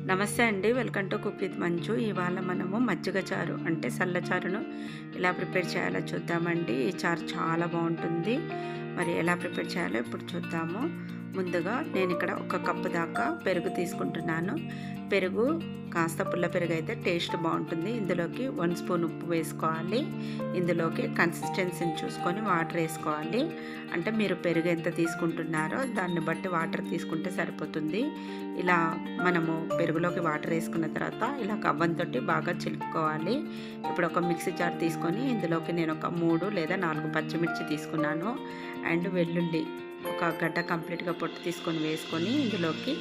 నమస్తే అండి, welcome to cook with మంచు. ఇవాళ మనము మజ్జిగ చారు అంటే సల్ల చారును ఎలా ప్రిపేర్ చేయాలో చూద్దామండి. ఈ చారు చాలా బాగుంటుంది. మరి ఎలా ప్రిపేర్ చేయాలో ఇప్పుడు చూద్దాము. ముందుగా నేను ఇక్కడ 1 కప్పు దాకా పెరుగు తీసుకుంటున్నాను. పెరుగు కాస్త పుల్ల పెరుగు అయితే టేస్ట్ బాగుంటుంది. ఇందులోకి 1 స్పూన్ ఉప్పు వేసుకోవాలి. ఇందులోకి కన్సిస్టెన్సీని చూసుకొని వాటర్ వేసుకోవాలి. అంటే మీరు పెరుగు ఎంత తీసుకుంటున్నారో దాన్ని బట్టి వాటర్ తీసుకుంటే సరిపోతుంది. ఇలా మనము పెరుగులోకి వాటర్ వేసుకున్న తర్వాత ఇలా కవ్వంతో బాగా చిలుపుకోవాలి. ఇప్పుడు ఒక మిక్సీ జార్ తీసుకొని ఇందులోకి నేను ఒక 3 లేదా 4 పచ్చిమిర్చి తీసుకున్నాను. అండ్ వెల్లుల్లి ఒక గడ్డ కంప్లీట్గా పొట్టు తీసుకొని వేసుకొని ఇందులోకి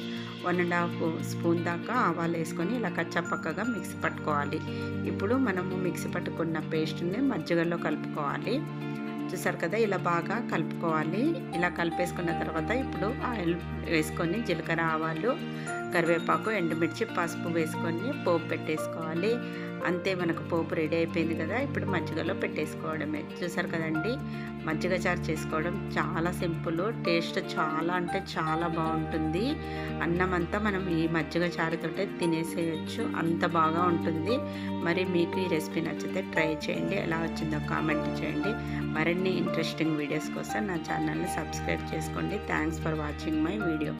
1.5 స్పూన్ దాకా ఆవాలు వేసుకొని ఇలా కచ్చాపక్కగా మిక్సీ పట్టుకోవాలి. ఇప్పుడు మనము మిక్సీ పట్టుకున్న పేస్ట్ని మజ్జిగలో కలుపుకోవాలి. చూసారు కదా, ఇలా బాగా కలుపుకోవాలి. ఇలా కలిపేసుకున్న తర్వాత ఇప్పుడు ఆయిల్ వేసుకొని జీలకర్ర, ఆవాలు, కరివేపాకు, ఎండుమిర్చి, పసుపు వేసుకొని పోపు పెట్టేసుకోవాలి. అంతే, మనకు పోపు రెడీ అయిపోయింది కదా. ఇప్పుడు మజ్జిగలో పెట్టేసుకోవడమే. చూసారు కదండి, మజ్జిగ చారు చేసుకోవడం చాలా సింపుల్. టేస్ట్ చాలా అంటే చాలా బాగుంటుంది. అన్నం అంతా మనం ఈ మజ్జిగ చారుతోటే తినేసేయచ్చు, అంత బాగా ఉంటుంది. మరి మీకు ఈ రెసిపీ నచ్చితే ట్రై చేయండి. ఎలా వచ్చిందో కామెంట్ చేయండి. మరిన్ని ఇంట్రెస్టింగ్ వీడియోస్ కోసం నా ఛానల్ని సబ్స్క్రైబ్ చేసుకోండి. Thanks for watching my video.